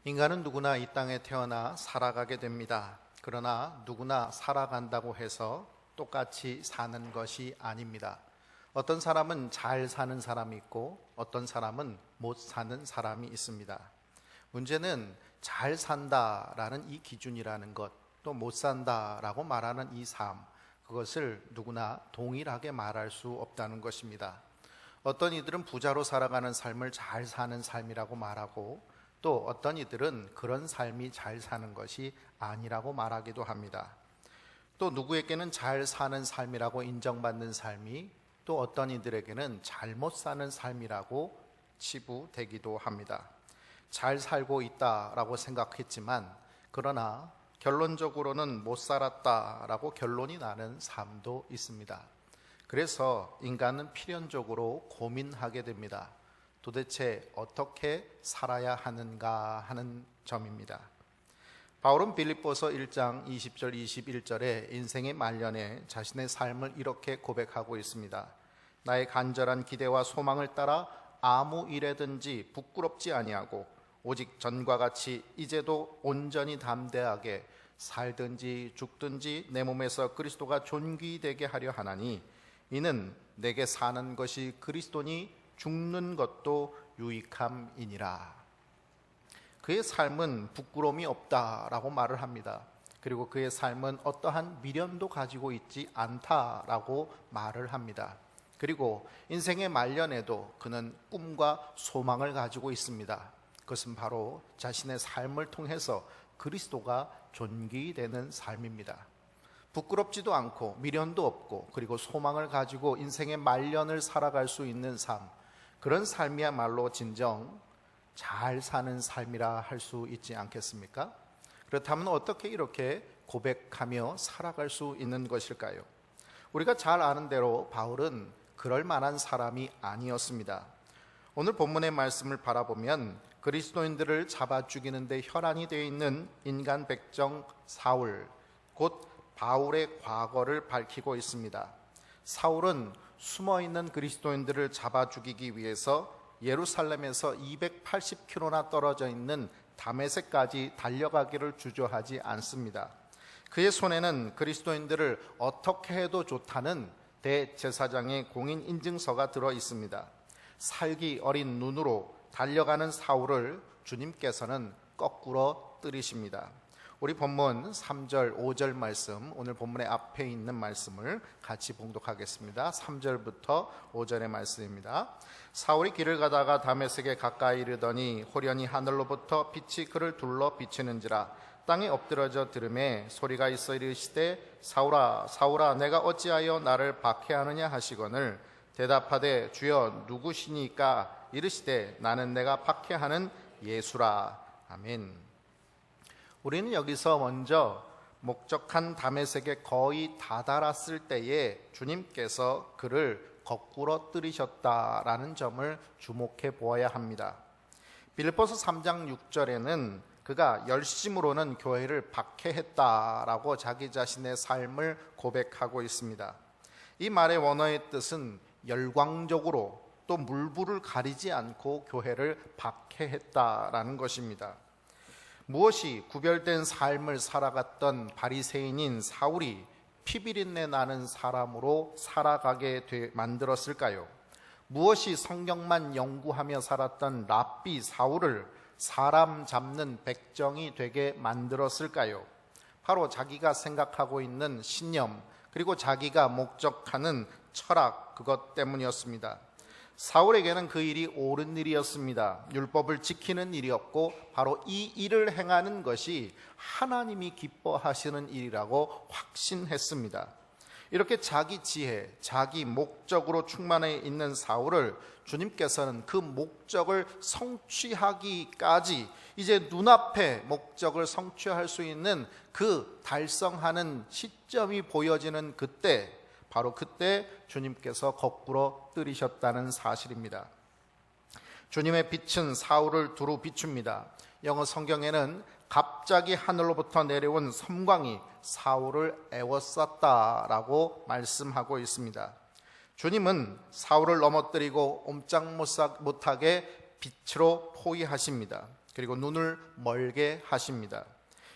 인간은 누구나 이 땅에 태어나 살아가게 됩니다. 그러나 누구나 살아간다고 해서 똑같이 사는 것이 아닙니다. 어떤 사람은 잘 사는 사람이 있고 어떤 사람은 못 사는 사람이 있습니다. 문제는 잘 산다라는 이 기준이라는 것, 또 못 산다라고 말하는 이 삶, 그것을 누구나 동일하게 말할 수 없다는 것입니다. 어떤 이들은 부자로 살아가는 삶을 잘 사는 삶이라고 말하고, 또 어떤 이들은 그런 삶이 잘 사는 것이 아니라고 말하기도 합니다. 또 누구에게는 잘 사는 삶이라고 인정받는 삶이, 또 어떤 이들에게는 잘못 사는 삶이라고 치부되기도 합니다. 잘 살고 있다라고 생각했지만 그러나 결론적으로는 못 살았다라고 결론이 나는 삶도 있습니다. 그래서 인간은 필연적으로 고민하게 됩니다. 도대체 어떻게 살아야 하는가 하는 점입니다. 바울은 빌립보서 1장 20절 21절에 인생의 말년에 자신의 삶을 이렇게 고백하고 있습니다. 나의 간절한 기대와 소망을 따라 아무 일에든지 부끄럽지 아니하고 오직 전과 같이 이제도 온전히 담대하게 살든지 죽든지 내 몸에서 그리스도가 존귀되게 하려 하나니 이는 내게 사는 것이 그리스도니 죽는 것도 유익함이니라. 그의 삶은 부끄러움이 없다라고 말을 합니다. 그리고 그의 삶은 어떠한 미련도 가지고 있지 않다라고 말을 합니다. 그리고 인생의 말년에도 그는 꿈과 소망을 가지고 있습니다. 그것은 바로 자신의 삶을 통해서 그리스도가 존귀되는 삶입니다. 부끄럽지도 않고 미련도 없고 그리고 소망을 가지고 인생의 말년을 살아갈 수 있는 삶, 그런 삶이야말로 진정 잘 사는 삶이라 할 수 있지 않겠습니까? 그렇다면 어떻게 이렇게 고백하며 살아갈 수 있는 것일까요? 우리가 잘 아는 대로 바울은 그럴 만한 사람이 아니었습니다. 오늘 본문의 말씀을 바라보면 그리스도인들을 잡아 죽이는 데 혈안이 되어 있는 인간 백정 사울, 곧 바울의 과거를 밝히고 있습니다. 사울은 숨어있는 그리스도인들을 잡아 죽이기 위해서 예루살렘에서 280km나 떨어져 있는 다메섹까지 달려가기를 주저하지 않습니다. 그의 손에는 그리스도인들을 어떻게 해도 좋다는 대제사장의 공인인증서가 들어 있습니다. 살기 어린 눈으로 달려가는 사울을 주님께서는 거꾸로 때리십니다. 우리 본문 3절 5절 말씀, 오늘 본문의 앞에 있는 말씀을 같이 봉독하겠습니다. 3절부터 5절의 말씀입니다. 사울이 길을 가다가 다메섹에 가까이 이르더니 호련히 하늘로부터 빛이 그를 둘러 비치는지라. 땅에 엎드러져 들음에 소리가 있어 이르시되 사울아 사울아 내가 어찌하여 나를 박해하느냐 하시거늘 대답하되 주여 누구시니까 이르시되 나는 내가 박해하는 예수라. 아멘. 우리는 여기서 먼저 목적한 다메섹에 거의 다다랐을 때에 주님께서 그를 거꾸로 때리셨다라는 점을 주목해 보아야 합니다. 빌립보서 3장 6절에는 그가 열심으로는 교회를 박해했다라고 자기 자신의 삶을 고백하고 있습니다. 이 말의 원어의 뜻은 열광적으로 또 물불을 가리지 않고 교회를 박해했다라는 것입니다. 무엇이 구별된 삶을 살아갔던 바리새인인 사울이 피비린내 나는 사람으로 살아가게 만들었을까요? 무엇이 성경만 연구하며 살았던 랍비 사울을 사람 잡는 백정이 되게 만들었을까요? 바로 자기가 생각하고 있는 신념, 그리고 자기가 목적하는 철학, 그것 때문이었습니다. 사울에게는 그 일이 옳은 일이었습니다. 율법을 지키는 일이었고 바로 이 일을 행하는 것이 하나님이 기뻐하시는 일이라고 확신했습니다. 이렇게 자기 지혜, 자기 목적으로 충만해 있는 사울을 주님께서는 그 목적을 성취하기까지 이제 눈앞에 목적을 성취할 수 있는 그 달성하는 시점이 보여지는 그때, 바로 그때 주님께서 거꾸로 때리셨다는 사실입니다. 주님의 빛은 사울을 두루 비춥니다. 영어 성경에는 갑자기 하늘로부터 내려온 섬광이 사울을 애워쌌다라고 말씀하고 있습니다. 주님은 사울을 넘어뜨리고 옴짝 못하게 빛으로 포위하십니다. 그리고 눈을 멀게 하십니다.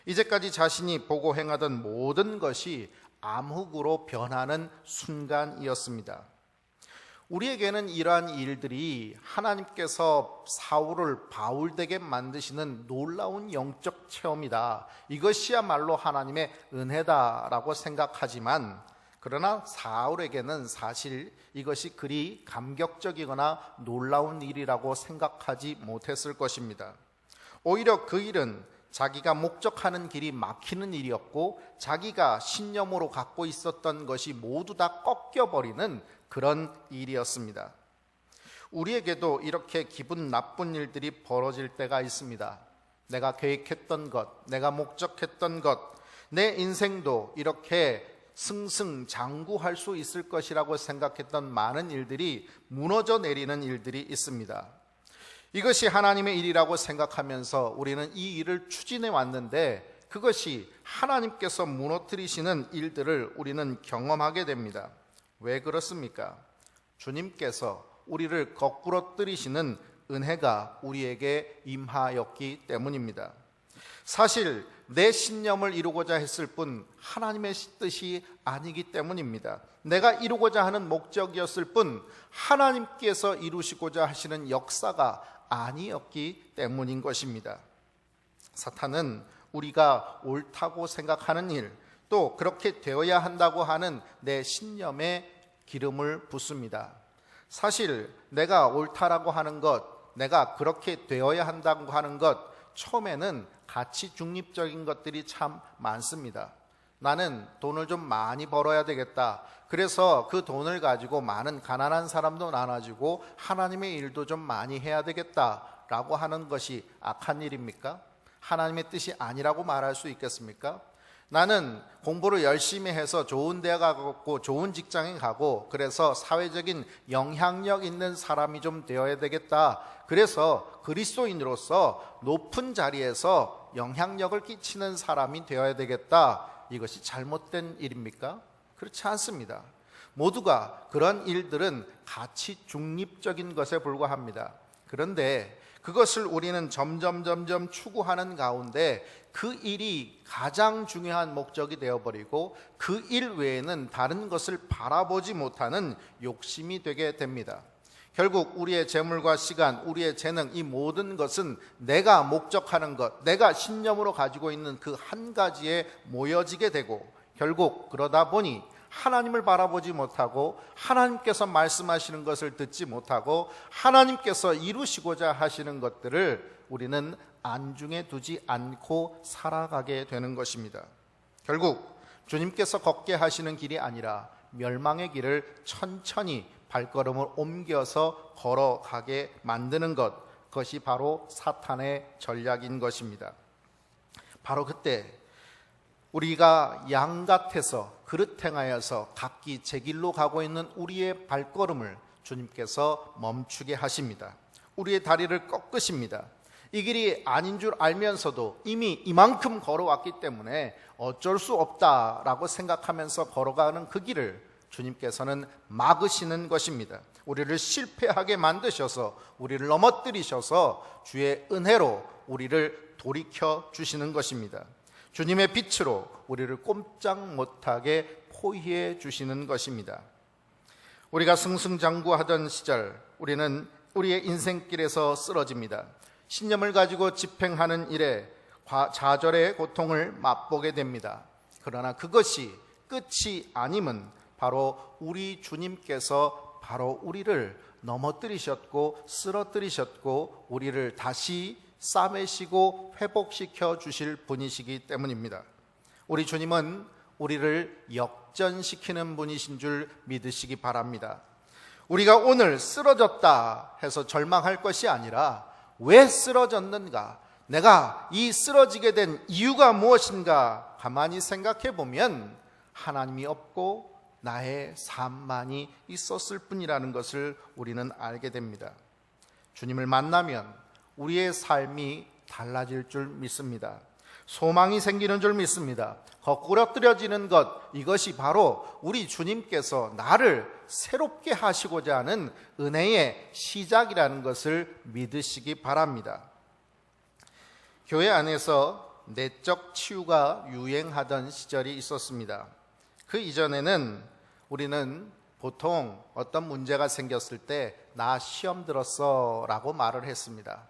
이제까지 자신이 보고 행하던 모든 것이 암흑으로 변하는 순간이었습니다. 우리에게는 이러한 일들이 하나님께서 사울을 바울되게 만드시는 놀라운 영적 체험이다, 이것이야말로 하나님의 은혜다라고 생각하지만, 그러나 사울에게는 사실 이것이 그리 감격적이거나 놀라운 일이라고 생각하지 못했을 것입니다. 오히려 그 일은 자기가 목적하는 길이 막히는 일이었고, 자기가 신념으로 갖고 있었던 것이 모두 다 꺾여버리는 그런 일이었습니다. 우리에게도 이렇게 기분 나쁜 일들이 벌어질 때가 있습니다. 내가 계획했던 것, 내가 목적했던 것, 내 인생도 이렇게 승승장구할 수 있을 것이라고 생각했던 많은 일들이 무너져 내리는 일들이 있습니다. 이것이 하나님의 일이라고 생각하면서 우리는 이 일을 추진해 왔는데, 그것이 하나님께서 무너뜨리시는 일들을 우리는 경험하게 됩니다. 왜 그렇습니까? 주님께서 우리를 거꾸러뜨리시는 은혜가 우리에게 임하였기 때문입니다. 사실 내 신념을 이루고자 했을 뿐 하나님의 뜻이 아니기 때문입니다. 내가 이루고자 하는 목적이었을 뿐 하나님께서 이루시고자 하시는 역사가 아니었기 때문인 것입니다. 사탄은 우리가 옳다고 생각하는 일, 또 그렇게 되어야 한다고 하는 내 신념에 기름을 붓습니다. 사실 내가 옳다라고 하는 것, 내가 그렇게 되어야 한다고 하는 것, 처음에는 가치 중립적인 것들이 참 많습니다. 나는 돈을 좀 많이 벌어야 되겠다, 그래서 그 돈을 가지고 많은 가난한 사람도 나눠주고 하나님의 일도 좀 많이 해야 되겠다라고 하는 것이 악한 일입니까? 하나님의 뜻이 아니라고 말할 수 있겠습니까? 나는 공부를 열심히 해서 좋은 대학 가고 좋은 직장에 가고, 그래서 사회적인 영향력 있는 사람이 좀 되어야 되겠다, 그래서 그리스도인으로서 높은 자리에서 영향력을 끼치는 사람이 되어야 되겠다, 이것이 잘못된 일입니까? 그렇지 않습니다. 모두가 그런 일들은 가치 중립적인 것에 불과합니다. 그런데 그것을 우리는 점점 추구하는 가운데 그 일이 가장 중요한 목적이 되어버리고 그 일 외에는 다른 것을 바라보지 못하는 욕심이 되게 됩니다. 결국 우리의 재물과 시간, 우리의 재능, 이 모든 것은 내가 목적하는 것, 내가 신념으로 가지고 있는 그 한 가지에 모여지게 되고, 결국 그러다 보니 하나님을 바라보지 못하고 하나님께서 말씀하시는 것을 듣지 못하고 하나님께서 이루시고자 하시는 것들을 우리는 안중에 두지 않고 살아가게 되는 것입니다. 결국 주님께서 걷게 하시는 길이 아니라 멸망의 길을 천천히 발걸음을 옮겨서 걸어가게 만드는 것, 그것이 바로 사탄의 전략인 것입니다. 바로 그때 우리가 양 같아서 그릇 행하여서 각기 제 길로 가고 있는 우리의 발걸음을 주님께서 멈추게 하십니다. 우리의 다리를 꺾으십니다. 이 길이 아닌 줄 알면서도 이미 이만큼 걸어왔기 때문에 어쩔 수 없다라고 생각하면서 걸어가는 그 길을 주님께서는 막으시는 것입니다. 우리를 실패하게 만드셔서, 우리를 넘어뜨리셔서 주의 은혜로 우리를 돌이켜 주시는 것입니다. 주님의 빛으로 우리를 꼼짝 못하게 포위해 주시는 것입니다. 우리가 승승장구하던 시절 우리는 우리의 인생길에서 쓰러집니다. 신념을 가지고 집행하는 일에 좌절의 고통을 맛보게 됩니다. 그러나 그것이 끝이 아님은 바로 우리 주님께서 바로 우리를 넘어뜨리셨고 쓰러뜨리셨고 우리를 다시 싸매시고 회복시켜 주실 분이시기 때문입니다. 우리 주님은 우리를 역전시키는 분이신 줄 믿으시기 바랍니다. 우리가 오늘 쓰러졌다 해서 절망할 것이 아니라 왜 쓰러졌는가, 내가 이 쓰러지게 된 이유가 무엇인가 가만히 생각해 보면 하나님이 없고 나의 삶만이 있었을 뿐이라는 것을 우리는 알게 됩니다. 주님을 만나면 우리의 삶이 달라질 줄 믿습니다. 소망이 생기는 줄 믿습니다. 거꾸러뜨려지는 것, 이것이 바로 우리 주님께서 나를 새롭게 하시고자 하는 은혜의 시작이라는 것을 믿으시기 바랍니다. 교회 안에서 내적 치유가 유행하던 시절이 있었습니다. 그 이전에는 우리는 보통 어떤 문제가 생겼을 때 나 시험 들었어 라고 말을 했습니다.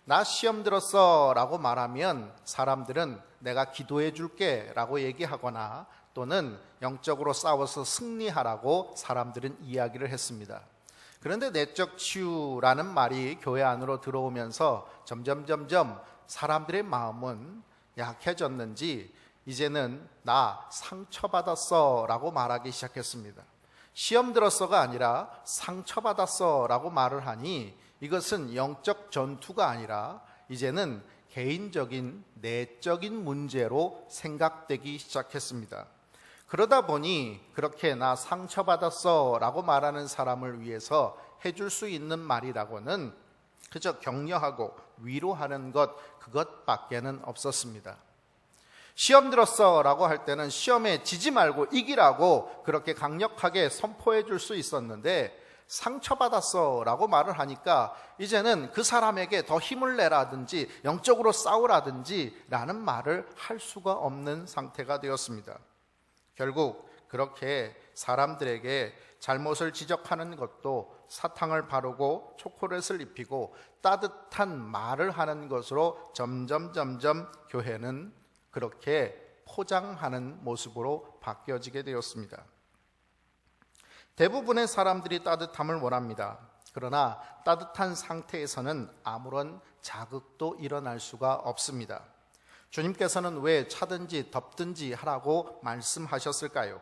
나 시험 들었어 라고 말하면 사람들은 내가 기도해 줄게 라고 얘기하거나 또는 영적으로 싸워서 승리하라고 사람들은 이야기를 했습니다. 그런데 내적 치유라는 말이 교회 안으로 들어오면서 점점 사람들의 마음은 약해졌는지 이제는 나 상처받았어 라고 말하기 시작했습니다. 시험 들었어가 아니라 상처받았어 라고 말을 하니 이것은 영적 전투가 아니라 이제는 개인적인 내적인 문제로 생각되기 시작했습니다. 그러다 보니 그렇게 나 상처받았어 라고 말하는 사람을 위해서 해줄 수 있는 말이라고는 그저 격려하고 위로하는 그것밖에는 없었습니다. 시험 들었어 라고 할 때는 시험에 지지 말고 이기라고 그렇게 강력하게 선포해 줄 수 있었는데 상처받았어 라고 말을 하니까 이제는 그 사람에게 더 힘을 내라든지 영적으로 싸우라든지 라는 말을 할 수가 없는 상태가 되었습니다. 결국 그렇게 사람들에게 잘못을 지적하는 것도 사탕을 바르고 초콜릿을 입히고 따뜻한 말을 하는 것으로 점점 교회는 그렇게 포장하는 모습으로 바뀌어지게 되었습니다. 대부분의 사람들이 따뜻함을 원합니다. 그러나 따뜻한 상태에서는 아무런 자극도 일어날 수가 없습니다. 주님께서는 왜 차든지 덥든지 하라고 말씀하셨을까요?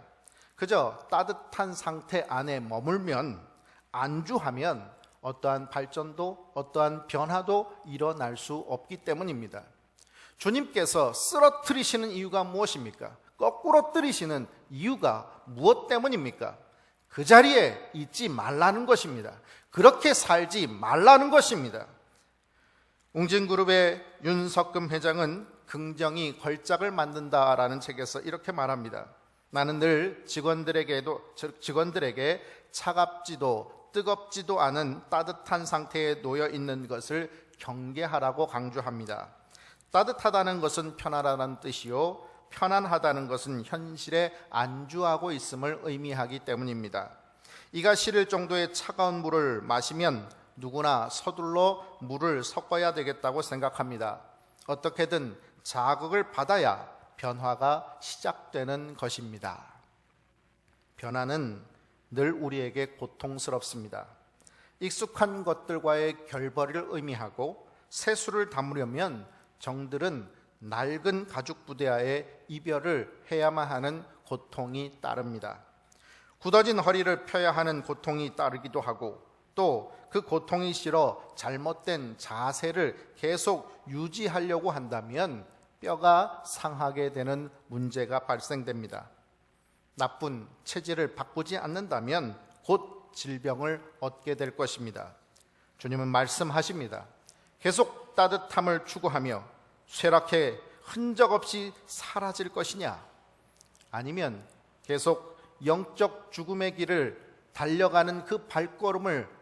그저 따뜻한 상태 안에 머물면 안주하면 어떠한 발전도 어떠한 변화도 일어날 수 없기 때문입니다. 주님께서 쓰러뜨리시는 이유가 무엇입니까? 거꾸로 뜨리시는 이유가 무엇 때문입니까? 그 자리에 있지 말라는 것입니다. 그렇게 살지 말라는 것입니다. 웅진그룹의 윤석금 회장은 긍정이 걸작을 만든다라는 책에서 이렇게 말합니다. 나는 늘 직원들에게 차갑지도 뜨겁지도 않은 따뜻한 상태에 놓여 있는 것을 경계하라고 강조합니다. 따뜻하다는 것은 편안하다는 뜻이요, 편안하다는 것은 현실에 안주하고 있음을 의미하기 때문입니다. 이가 시릴 정도의 차가운 물을 마시면 누구나 서둘러 물을 섞어야 되겠다고 생각합니다. 어떻게든 자극을 받아야 변화가 시작되는 것입니다. 변화는 늘 우리에게 고통스럽습니다. 익숙한 것들과의 결벌을 의미하고 세수를 담으려면 정들은 낡은 가죽 부대와의 이별을 해야만 하는 고통이 따릅니다. 굳어진 허리를 펴야 하는 고통이 따르기도 하고 또 그 고통이 싫어 잘못된 자세를 계속 유지하려고 한다면 뼈가 상하게 되는 문제가 발생됩니다. 나쁜 체질을 바꾸지 않는다면 곧 질병을 얻게 될 것입니다. 주님은 말씀하십니다. 계속 따뜻함을 추구하며 쇠락해 흔적 없이 사라질 것이냐? 아니면 계속 영적 죽음의 길을 달려가는 그 발걸음을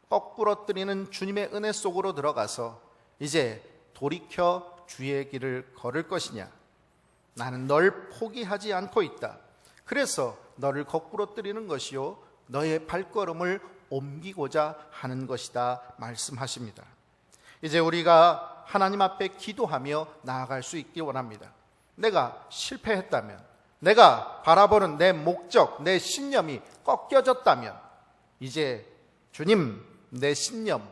꺾부러뜨리는 주님의 은혜 속으로 들어가서 이제 돌이켜 주의 길을 걸을 것이냐? 나는 널 포기하지 않고 있다. 그래서 너를 거꾸로뜨리는 것이요 너의 발걸음을 옮기고자 하는 것이다 말씀하십니다. 이제 우리가 하나님 앞에 기도하며 나아갈 수 있기 원합니다. 내가 실패했다면, 내가 바라보는 내 목적, 내 신념이 꺾여졌다면 이제 주님, 내 신념,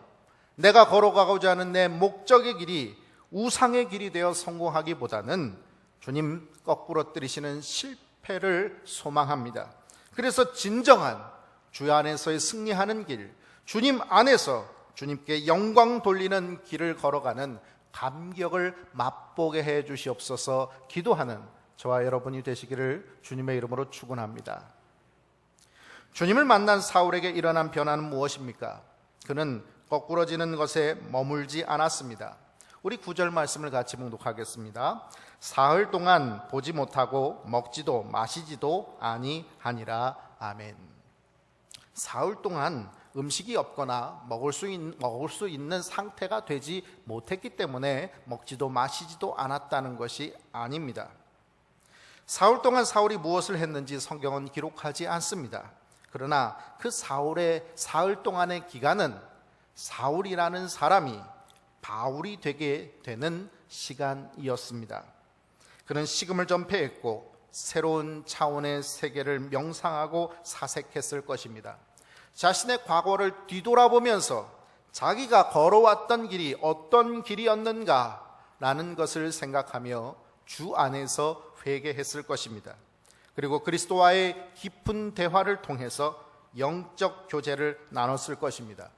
내가 걸어가고자 하는 내 목적의 길이 우상의 길이 되어 성공하기보다는 주님 거꾸로 뜨리시는 실패를 소망합니다. 그래서 진정한 주 안에서의 승리하는 길, 주님 안에서 주님께 영광 돌리는 길을 걸어가는 감격을 맛보게 해 주시옵소서 기도하는 저와 여러분이 되시기를 주님의 이름으로 축원합니다. 주님을 만난 사울에게 일어난 변화는 무엇입니까? 그는 거꾸러지는 것에 머물지 않았습니다. 우리 9절 말씀을 같이 묵독하겠습니다. 사흘 동안 보지 못하고 먹지도 마시지도 아니하니라. 아멘. 사흘 동안 음식이 없거나 먹을 수 있는 상태가 되지 못했기 때문에 먹지도 마시지도 않았다는 것이 아닙니다. 사흘 동안 사울이 무엇을 했는지 성경은 기록하지 않습니다. 그러나 그 사울의 사흘 동안의 기간은 사울이라는 사람이 바울이 되게 되는 시간이었습니다. 그는 식음을 전폐했고 새로운 차원의 세계를 명상하고 사색했을 것입니다. 자신의 과거를 뒤돌아보면서 자기가 걸어왔던 길이 어떤 길이었는가라는 것을 생각하며 주 안에서 회개했을 것입니다. 그리고 그리스도와의 깊은 대화를 통해서 영적 교제를 나눴을 것입니다.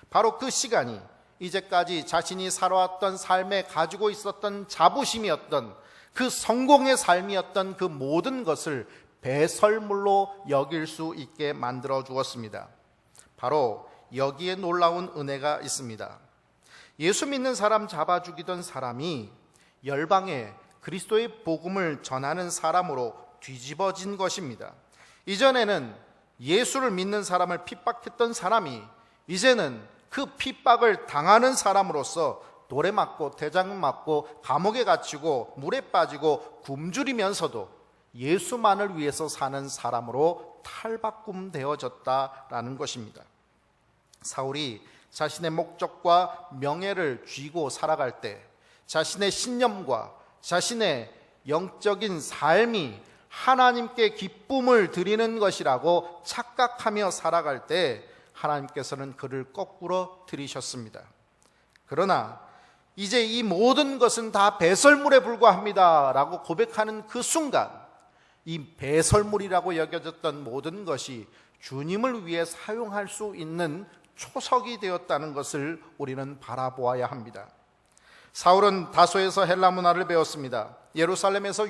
바로 그 시간이 이제까지 자신이 살아왔던 삶에 가지고 있었던 자부심이었던 그 성공의 삶이었던 그 모든 것을 배설물로 여길 수 있게 만들어 주었습니다. 바로 여기에 놀라운 은혜가 있습니다. 예수 믿는 사람 잡아 죽이던 사람이 열방에 그리스도의 복음을 전하는 사람으로 뒤집어진 것입니다. 이전에는 예수를 믿는 사람을 핍박했던 사람이 이제는 그 핍박을 당하는 사람으로서 돌에 맞고 대장 맞고 감옥에 갇히고 물에 빠지고 굶주리면서도 예수만을 위해서 사는 사람으로 탈바꿈되어졌다라는 것입니다. 사울이 자신의 목적과 명예를 쥐고 살아갈 때 자신의 신념과 자신의 영적인 삶이 하나님께 기쁨을 드리는 것이라고 착각하며 살아갈 때 하나님께서는 그를 거꾸로 들이셨습니다. 그러나 이제 이 모든 것은 다 배설물에 불과합니다 라고 고백하는 그 순간 이 배설물이라고 여겨졌던 모든 것이 주님을 위해 사용할 수 있는 초석이 되었다는 것을 우리는 바라보아야 합니다. 사울은 다소에서 헬라 문화를 배웠습니다. 예루살렘에서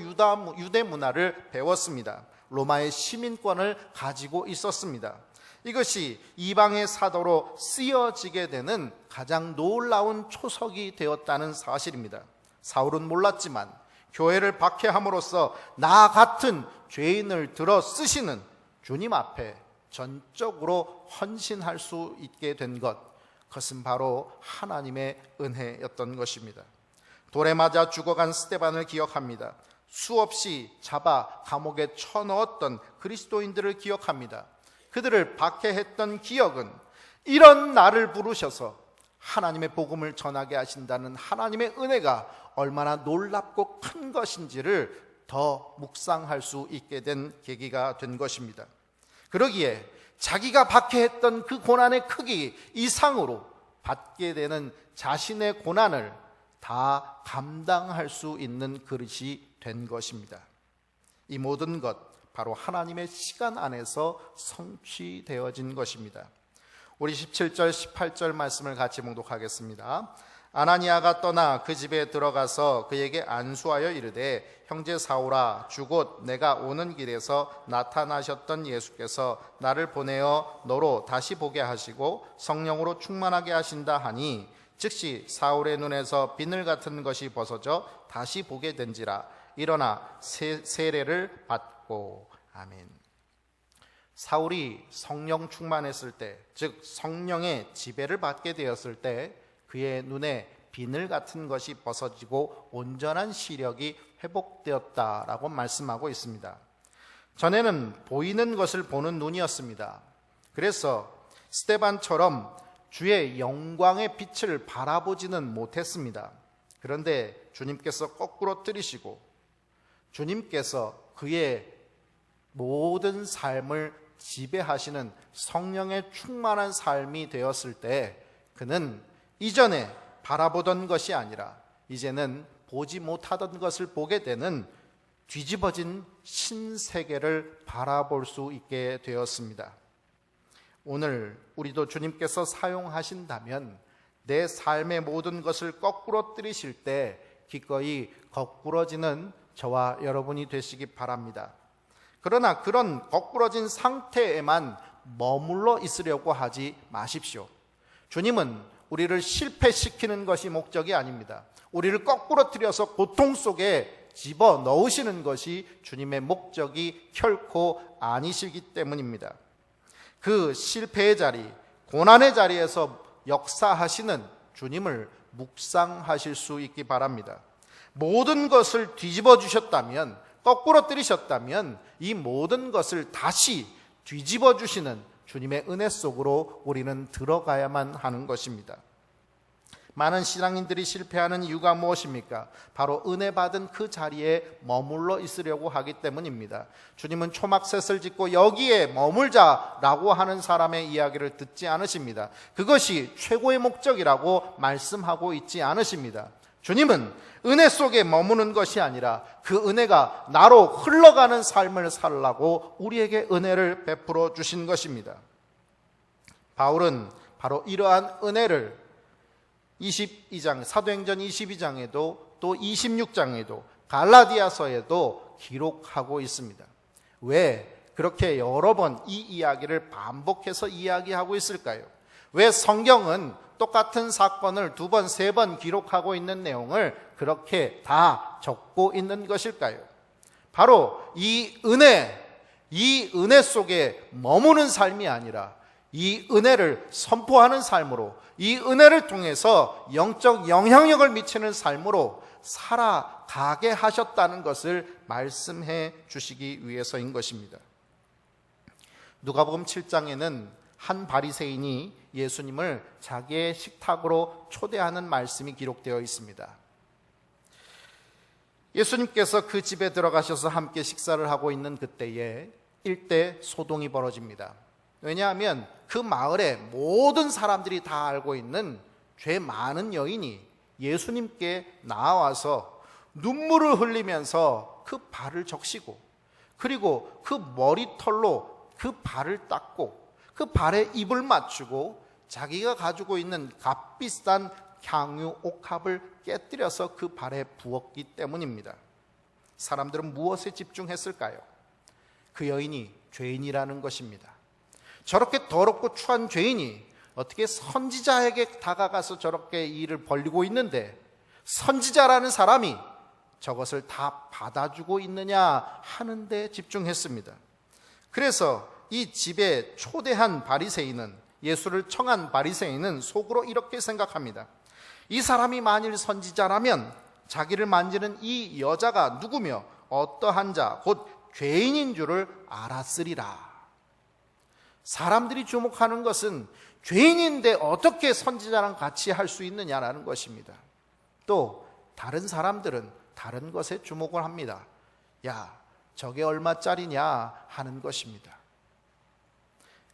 유대 문화를 배웠습니다. 로마의 시민권을 가지고 있었습니다. 이것이 이방의 사도로 쓰여지게 되는 가장 놀라운 초석이 되었다는 사실입니다. 사울은 몰랐지만 교회를 박해함으로써 나 같은 죄인을 들어 쓰시는 주님 앞에 전적으로 헌신할 수 있게 된 것, 그것은 바로 하나님의 은혜였던 것입니다. 돌에 맞아 죽어간 스데반을 기억합니다. 수없이 잡아 감옥에 쳐넣었던 그리스도인들을 기억합니다. 그들을 박해했던 기억은 이런 나를 부르셔서 하나님의 복음을 전하게 하신다는 하나님의 은혜가 얼마나 놀랍고 큰 것인지를 더 묵상할 수 있게 된 계기가 된 것입니다. 그러기에 자기가 박해했던 그 고난의 크기 이상으로 받게 되는 자신의 고난을 다 감당할 수 있는 그릇이 된 것입니다. 이 모든 것 바로 하나님의 시간 안에서 성취되어진 것입니다. 우리 17절 18절 말씀을 같이 봉독하겠습니다. 아나니아가 떠나 그 집에 들어가서 그에게 안수하여 이르되 형제 사울아 주곧 내가 오는 길에서 나타나셨던 예수께서 나를 보내어 너로 다시 보게 하시고 성령으로 충만하게 하신다 하니 즉시 사울의 눈에서 비늘 같은 것이 벗어져 다시 보게 된지라. 일어나 세례를 받고. 아멘. 사울이 성령 충만했을 때, 즉 성령의 지배를 받게 되었을 때 그의 눈에 비늘 같은 것이 벗어지고 온전한 시력이 회복되었다라고 말씀하고 있습니다. 전에는 보이는 것을 보는 눈이었습니다. 그래서 스데반처럼 주의 영광의 빛을 바라보지는 못했습니다. 그런데 주님께서 거꾸로 들이시고 주님께서 그의 모든 삶을 지배하시는 성령의 충만한 삶이 되었을 때 그는 이전에 바라보던 것이 아니라 이제는 보지 못하던 것을 보게 되는 뒤집어진 신세계를 바라볼 수 있게 되었습니다. 오늘 우리도 주님께서 사용하신다면 내 삶의 모든 것을 거꾸로 들이실 때 기꺼이 거꾸러지는 저와 여러분이 되시기 바랍니다. 그러나 그런 거꾸러진 상태에만 머물러 있으려고 하지 마십시오. 주님은 우리를 실패시키는 것이 목적이 아닙니다. 우리를 거꾸로 들여서 고통 속에 집어넣으시는 것이 주님의 목적이 결코 아니시기 때문입니다. 그 실패의 자리, 고난의 자리에서 역사하시는 주님을 묵상하실 수 있기 바랍니다. 모든 것을 뒤집어 주셨다면, 거꾸로 때리셨다면 이 모든 것을 다시 뒤집어 주시는 주님의 은혜 속으로 우리는 들어가야만 하는 것입니다. 많은 신앙인들이 실패하는 이유가 무엇입니까? 바로 은혜 받은 그 자리에 머물러 있으려고 하기 때문입니다. 주님은 초막셋을 짓고 여기에 머물자라고 하는 사람의 이야기를 듣지 않으십니다. 그것이 최고의 목적이라고 말씀하고 있지 않으십니다. 주님은 은혜 속에 머무는 것이 아니라 그 은혜가 나로 흘러가는 삶을 살라고 우리에게 은혜를 베풀어 주신 것입니다. 바울은 바로 이러한 은혜를 22장, 사도행전 22장에도 또 26장에도 갈라디아서에도 기록하고 있습니다. 왜 그렇게 여러 번 이 이야기를 반복해서 이야기하고 있을까요? 왜 성경은 똑같은 사건을 두 번, 세 번 기록하고 있는 내용을 그렇게 다 적고 있는 것일까요? 바로 이 은혜 속에 머무는 삶이 아니라 이 은혜를 선포하는 삶으로, 이 은혜를 통해서 영적 영향력을 미치는 삶으로 살아가게 하셨다는 것을 말씀해 주시기 위해서인 것입니다. 누가복음 7장에는 한 바리새인이 예수님을 자기의 식탁으로 초대하는 말씀이 기록되어 있습니다. 예수님께서 그 집에 들어가셔서 함께 식사를 하고 있는 그때에 일대 소동이 벌어집니다. 왜냐하면 그 마을에 모든 사람들이 다 알고 있는 죄 많은 여인이 예수님께 나와서 눈물을 흘리면서 그 발을 적시고, 그리고 그 머리털로 그 발을 닦고, 그 발에 입을 맞추고 자기가 가지고 있는 값비싼 향유 옥합을 깨뜨려서 그 발에 부었기 때문입니다. 사람들은 무엇에 집중했을까요? 그 여인이 죄인이라는 것입니다. 저렇게 더럽고 추한 죄인이 어떻게 선지자에게 다가가서 저렇게 일을 벌이고 있는데 선지자라는 사람이 저것을 다 받아주고 있느냐 하는 데 집중했습니다. 그래서 이 집에 초대한 바리새인은, 예수를 청한 바리새인은 속으로 이렇게 생각합니다. 이 사람이 만일 선지자라면 자기를 만지는 이 여자가 누구며 어떠한 자, 곧 죄인인 줄을 알았으리라. 사람들이 주목하는 것은 죄인인데 어떻게 선지자랑 같이 할 수 있느냐라는 것입니다. 또 다른 사람들은 다른 것에 주목을 합니다. 야, 저게 얼마짜리냐 하는 것입니다.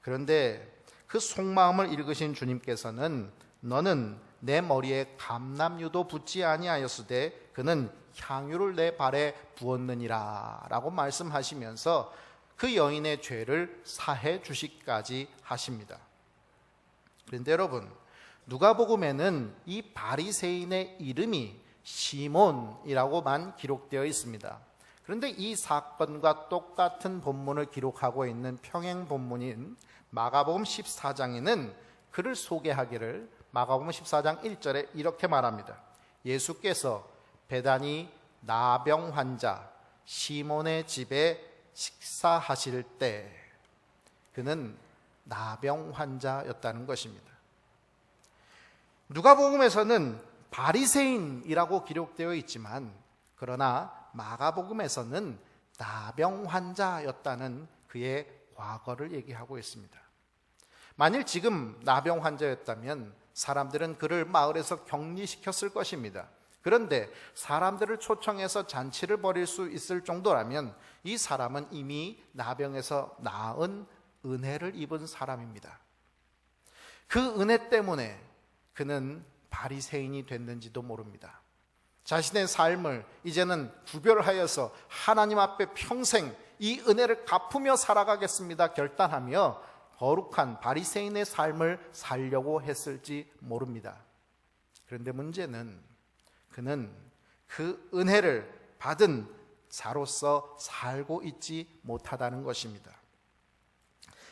그런데 그 속마음을 읽으신 주님께서는 너는 내 머리에 감람유도 붓지 아니하였으되 그는 향유를 내 발에 부었느니라 라고 말씀하시면서 그 여인의 죄를 사해 주시기까지 하십니다. 그런데 여러분, 누가복음에는 이 바리새인의 이름이 시몬이라고만 기록되어 있습니다. 그런데 이 사건과 똑같은 본문을 기록하고 있는 평행 본문인 마가복음 14장에는 그를 소개하기를 마가복음 14장 1절에 이렇게 말합니다. 예수께서 베다니 나병 환자 시몬의 집에 식사하실 때, 그는 나병 환자였다는 것입니다. 누가복음에서는 바리새인이라고 기록되어 있지만, 그러나 마가복음에서는 나병 환자였다는 그의 과거를 얘기하고 있습니다. 만일 지금 나병 환자였다면 사람들은 그를 마을에서 격리시켰을 것입니다. 그런데 사람들을 초청해서 잔치를 벌일 수 있을 정도라면 이 사람은 이미 나병에서 나은 은혜를 입은 사람입니다. 그 은혜 때문에 그는 바리새인이 됐는지도 모릅니다. 자신의 삶을 이제는 구별하여서 하나님 앞에 평생 이 은혜를 갚으며 살아가겠습니다 결단하며 거룩한 바리새인의 삶을 살려고 했을지 모릅니다. 그런데 문제는 그는 그 은혜를 받은 자로서 살고 있지 못하다는 것입니다.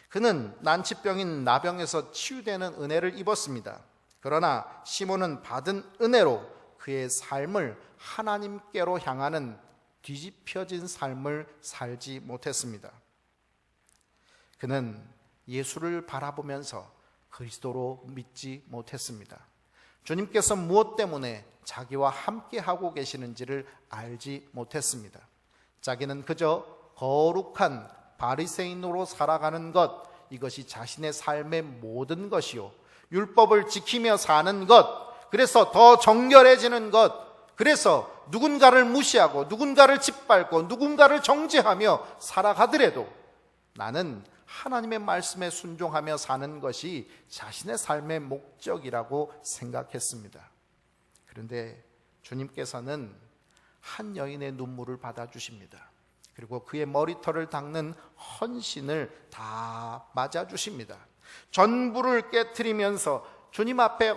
그는 난치병인 나병에서 치유되는 은혜를 입었습니다. 그러나 시몬은 받은 은혜로 그의 삶을 하나님께로 향하는 뒤집혀진 삶을 살지 못했습니다. 그는 예수를 바라보면서 그리스도로 믿지 못했습니다. 주님께서 무엇 때문에 자기와 함께 하고 계시는지를 알지 못했습니다. 자기는 그저 거룩한 바리새인으로 살아가는 것, 이것이 자신의 삶의 모든 것이요, 율법을 지키며 사는 것, 그래서 더 정결해지는 것, 그래서 누군가를 무시하고 누군가를 짓밟고 누군가를 정죄하며 살아가더라도 나는 하나님의 말씀에 순종하며 사는 것이 자신의 삶의 목적이라고 생각했습니다. 그런데 주님께서는 한 여인의 눈물을 받아주십니다. 그리고 그의 머리털을 닦는 헌신을 다 맞아주십니다. 전부를 깨트리면서 주님 앞에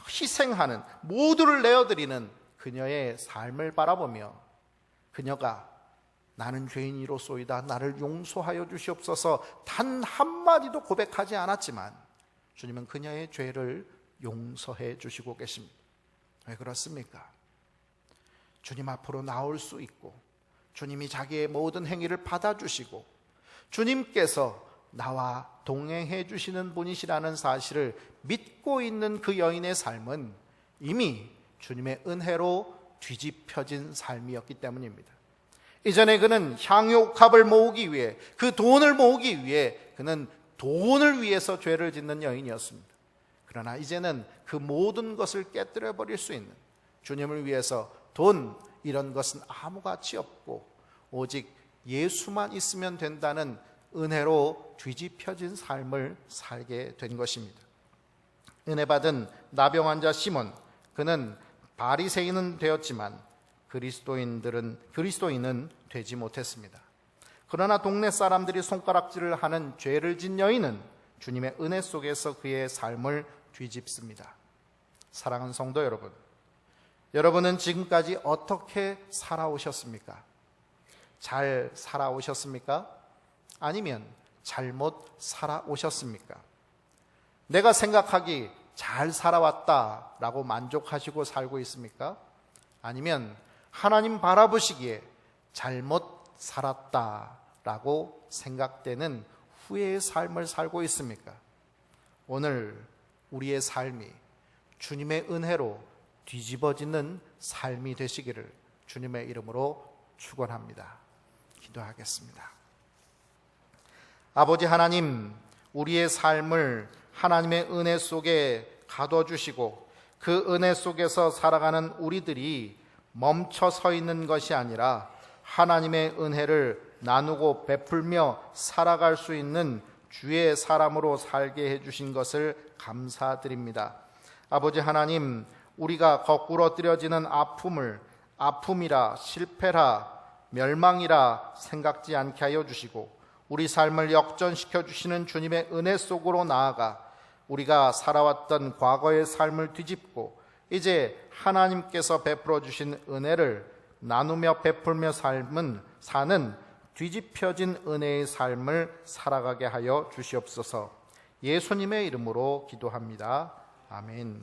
희생하는, 모두를 내어드리는 그녀의 삶을 바라보며 그녀가 나는 죄인이로소이다, 나를 용서하여 주시옵소서 단 한마디도 고백하지 않았지만 주님은 그녀의 죄를 용서해 주시고 계십니다. 왜 그렇습니까? 주님 앞으로 나올 수 있고 주님이 자기의 모든 행위를 받아주시고 주님께서 나와 동행해 주시는 분이시라는 사실을 믿고 있는 그 여인의 삶은 이미 주님의 은혜로 뒤집혀진 삶이었기 때문입니다. 이전에 그는 향유옥합을 모으기 위해, 그 돈을 모으기 위해 그는 돈을 위해서 죄를 짓는 여인이었습니다. 그러나 이제는 그 모든 것을 깨뜨려 버릴 수 있는, 주님을 위해서 돈 이런 것은 아무 가치 없고 오직 예수만 있으면 된다는 은혜로 뒤집혀진 삶을 살게 된 것입니다. 은혜 받은 나병 환자 시몬, 그는 바리새인은 되었지만 그리스도인은 되지 못했습니다. 그러나 동네 사람들이 손가락질을 하는 죄를 진 여인은 주님의 은혜 속에서 그의 삶을 뒤집습니다. 사랑하는 성도 여러분, 여러분은 지금까지 어떻게 살아오셨습니까? 잘 살아오셨습니까? 아니면 잘못 살아오셨습니까? 내가 생각하기 잘 살아왔다라고 만족하시고 살고 있습니까? 아니면 하나님 바라보시기에 잘못 살았다라고 생각되는 후회의 삶을 살고 있습니까? 오늘 우리의 삶이 주님의 은혜로 뒤집어지는 삶이 되시기를 주님의 이름으로 축원합니다. 기도하겠습니다. 아버지 하나님, 우리의 삶을 하나님의 은혜 속에 가둬주시고 그 은혜 속에서 살아가는 우리들이 멈춰 서 있는 것이 아니라 하나님의 은혜를 나누고 베풀며 살아갈 수 있는 주의 사람으로 살게 해주신 것을 감사드립니다. 아버지 하나님, 우리가 거꾸로 엎드려지는 아픔을 아픔이라, 실패라, 멸망이라 생각지 않게 하여 주시고 우리 삶을 역전시켜 주시는 주님의 은혜 속으로 나아가 우리가 살아왔던 과거의 삶을 뒤집고 이제 하나님께서 베풀어 주신 은혜를 나누며 베풀며 사는 뒤집혀진 은혜의 삶을 살아가게 하여 주시옵소서. 예수님의 이름으로 기도합니다. 아멘.